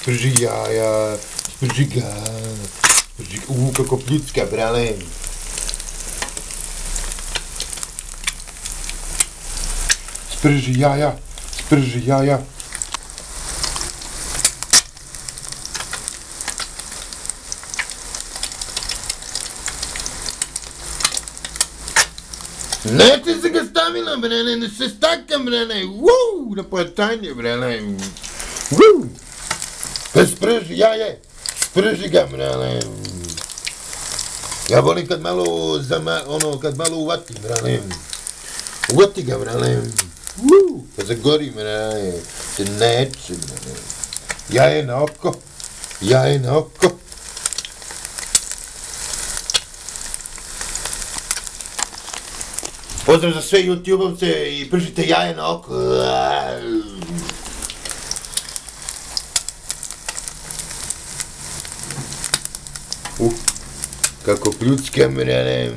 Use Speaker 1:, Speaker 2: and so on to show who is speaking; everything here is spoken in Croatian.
Speaker 1: sprži jaja, sprži kako pljucka, brale. Sprži jaja, sprži jaja. Neće se ga stavila, brale, da se staka, brale, na pojetanje, brale, pa sprži jaje, sprži ga, brale. Ja volim kad malo, kad malo uvati, brale, uvati ga, brale, pa zagori, brale, te neće, brale, jaje na oko, jaje na oko. Pozdrav za sve YouTube-ovce i pržite jaje na oko. Kako pljucka, brale.